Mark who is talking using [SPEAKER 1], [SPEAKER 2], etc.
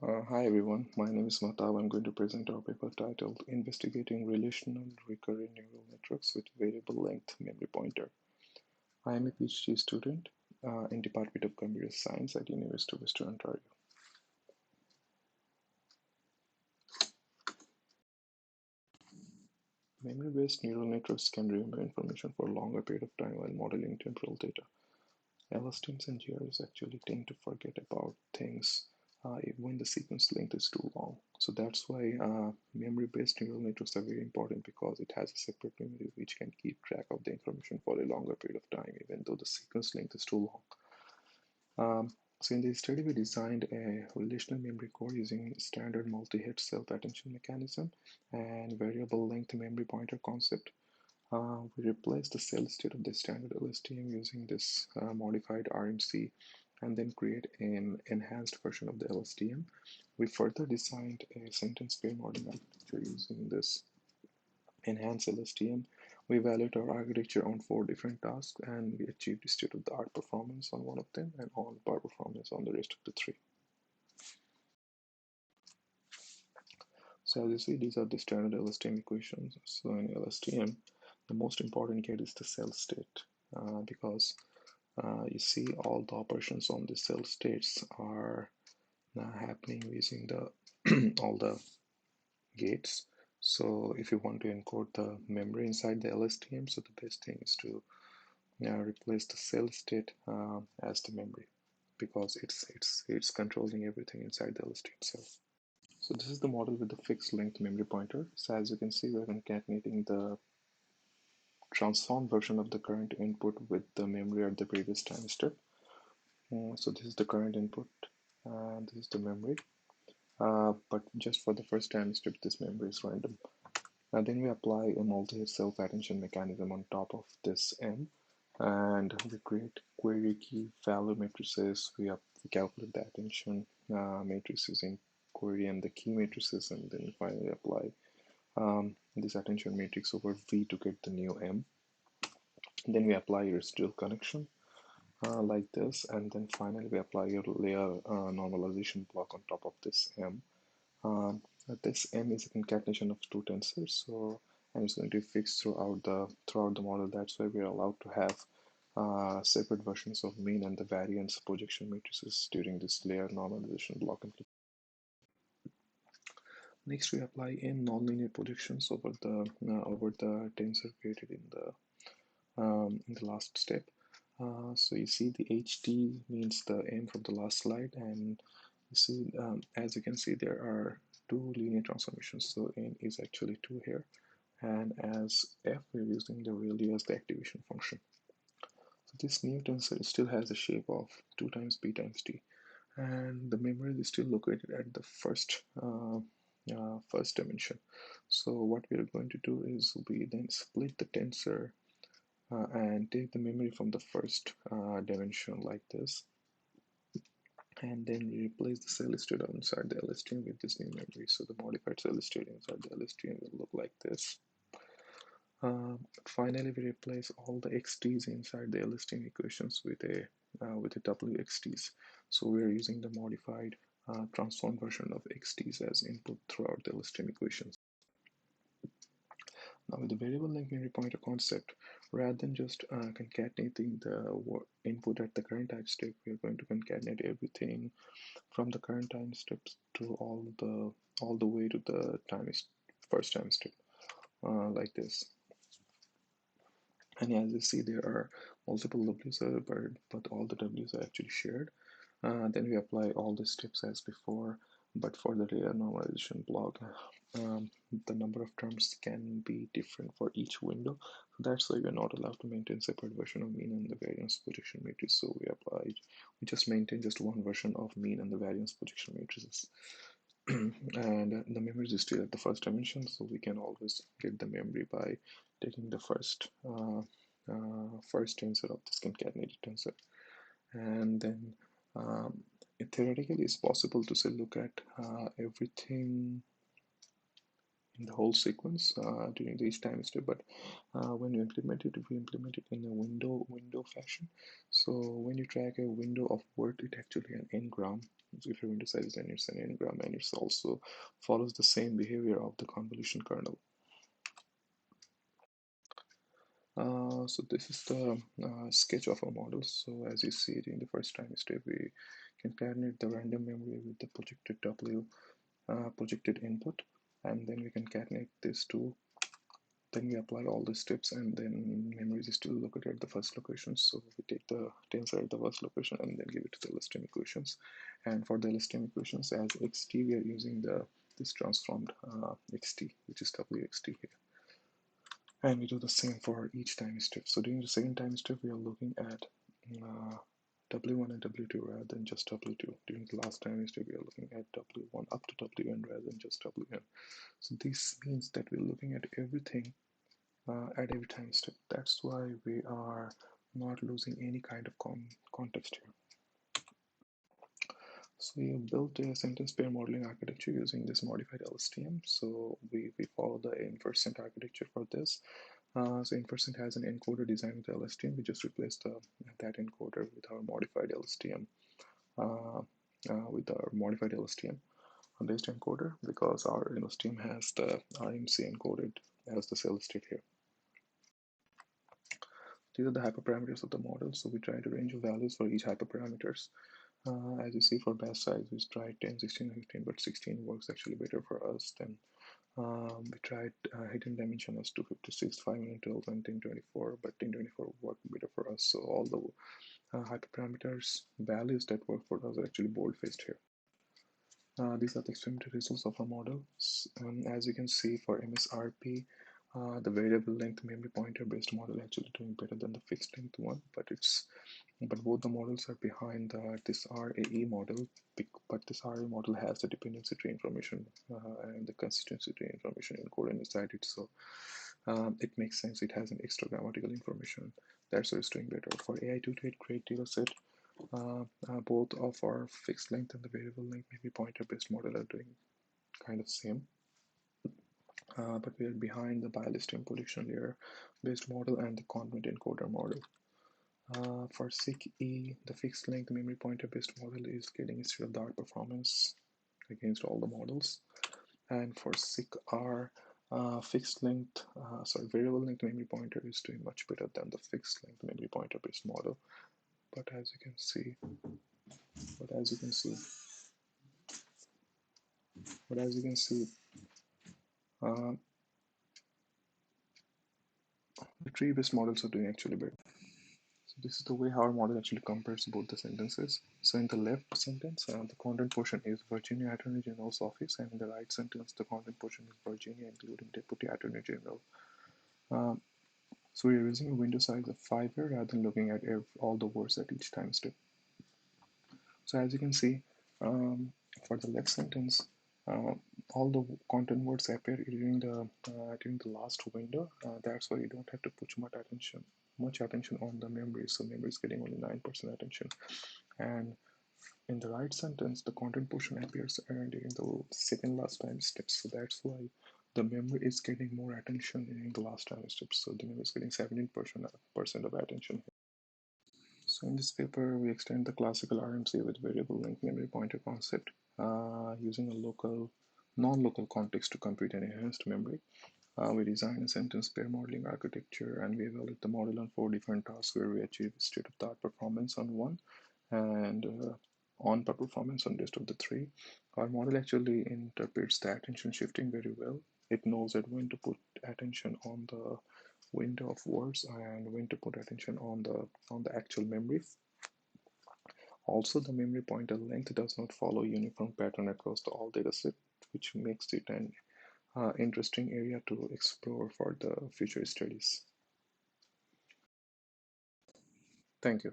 [SPEAKER 1] Hi everyone, my name is Mahtab. I'm going to present our paper titled Investigating Relational Recurrent Neural Networks with Variable Length Memory Pointer. I am a PhD student in Department of Computer Science at University of Western Ontario. Memory-based neural networks can remember information for a longer period of time while modeling temporal data. LSTMs and GRs actually tend to forget about things when the sequence length is too long. So that's why memory-based neural networks are very important, because it has a separate memory which can keep track of the information for a longer period of time, even though the sequence length is too long. So in this study, we designed a relational memory core using standard multi-head self-attention mechanism and variable length memory pointer concept. We replaced the cell state of the standard LSTM using this modified RMC, and then create an enhanced version of the LSTM. We further designed a sentence pair modeling architecture using this enhanced LSTM. We evaluated our architecture on 4 different tasks, and we achieved state-of-the-art performance on one of them and on-par performance on the rest of the 3. So as you see, these are the standard LSTM equations. So in LSTM, the most important gate is the cell state, because you see all the operations on the cell states are happening using the all the gates. So if you want to encode the memory inside the LSTM, so the best thing is to replace the cell state as the memory, because it's controlling everything inside the LSTM cell. So this is the model with the fixed length memory pointer. So as you can see, we're concatenating the transformed version of the current input with the memory at the previous time step. So this is the current input, and this is the memory. But just for the first time step, this memory is random. Now then we apply a multi-head self-attention mechanism on top of this M, and we create query key value matrices. We calculate the attention matrices in query and the key matrices, and then finally apply this attention matrix over V to get the new M. Then we apply a residual connection like this, and then finally we apply a layer normalization block on top of this M. This M is a concatenation of 2 tensors, so and it's going to be fixed throughout the model. That's why we're allowed to have separate versions of mean and the variance projection matrices during this layer normalization block. Next, we apply in nonlinear projections over the tensor created in the last step. So you see the HT means the M from the last slide, and you see as you can see there are 2 linear transformations. So N is actually 2 here, and as F we're using the ReLU as the activation function. So this new tensor still has the shape of 2 times B times T, and the memory is still located at the first dimension. So what we are going to do is we then split the tensor and take the memory from the first dimension like this, and then we replace the cell state inside the LSTM with this new memory. So the modified cell state inside the LSTM will look like this. Finally, we replace all the XTs inside the LSTM equations with a WXTs. So we are using the modified transformed version of XTs as input throughout the LSTM equations. Now with the variable length memory pointer concept, rather than just concatenating the input at the current time step, we are going to concatenate everything from the current time steps to all the way to the first time step, like this. And as you see, there are multiple W's, but all the W's are actually shared. Then we apply all the steps as before, but for the layer normalization block, the number of terms can be different for each window. So that's why we're not allowed to maintain separate version of mean and the variance projection matrix. So we just maintain just one version of mean and the variance projection matrices. And the memory is still at the first dimension, so we can always get the memory by taking the first tensor of this concatenated tensor. And then theoretically it's possible to say look at everything in the whole sequence during each time step, but when you implement it, we implement it in a window fashion. So when you track a window of word, it actually an n-gram. So if your window size is n, it's an n-gram, and it also follows the same behavior of the convolution kernel. So this is the sketch of our model. So as you see it in the first time step, we concatenate the random memory with the projected W projected input, and then we concatenate these two. Then we apply all the steps, and then memory is still located at the first location. So we take the tensor at the first location and then give it to the LSTM equations. And for the LSTM equations as xt, we are using this transformed xt, which is wxt here. And we do the same for each time step. So during the second time step, we are looking at W1 and W2 rather than just W2. During the last time step, we are looking at W1 up to Wn rather than just Wn. So this means that we're looking at everything at every time step. That's why we are not losing any kind of context here. So we built a sentence pair modeling architecture using this modified LSTM. So we follow the infercent architecture for this. So infercent has an encoder designed with LSTM. We just replaced that encoder with our modified LSTM based encoder, because our LSTM has the RMC encoded as the cell state here. These are the hyperparameters of the model. So we tried a range of values for each hyperparameters. As you see, for batch size, we tried 10, 16, 15, but 16 works actually better for us than we tried hidden dimension as 256, 512, and 1024, but 1024 worked better for us. So all the hyperparameters values that work for us are actually bold-faced here. These are the experimental results of our model. As you can see, for MSRP, the variable length memory pointer based model actually doing better than the fixed length one, but both the models are behind this RAE model, but this RAE model has the dependency tree information and the consistency tree information encoded inside it. So it makes sense. It has an extra grammatical information. That's why it's doing better. For AI228 grade data set, both of our fixed length and the variable length memory pointer based model are doing kind of same. But we are behind the bi-LSTM prediction layer based model and the convent encoder model. For SIG-E, the fixed length memory pointer based model is getting state of the art performance against all the models. And for SIG-R, variable length memory pointer is doing much better than the fixed length memory pointer based model. But as you can see, the tree-based models are doing actually better. So this is the way our model actually compares both the sentences. So in the left sentence, the content portion is Virginia Attorney General's office, and in the right sentence, the content portion is Virginia, including Deputy Attorney General. So we are using a window size of 5 here rather than looking at all the words at each time step. So as you can see, for the left sentence, all the content words appear during the last window. That's why you don't have to put much attention on the memory. So memory is getting only 9% attention. And in the right sentence, the content portion appears during the second last time steps. So that's why the memory is getting more attention during the last time steps. So the memory is getting 17% of attention. So in this paper, we extend the classical RMC with variable length memory pointer concept using a non-local context to compute an enhanced memory. We design a sentence pair modeling architecture, and we evaluate the model on 4 different tasks where we achieve state-of-the-art performance on one and on-par performance on rest of the 3. Our model actually interprets the attention shifting very well. It knows that when to put attention on the window of words and when to put attention on the actual memory. Also, the memory pointer length does not follow uniform pattern across all dataset, which makes it an interesting area to explore for the future studies. Thank you.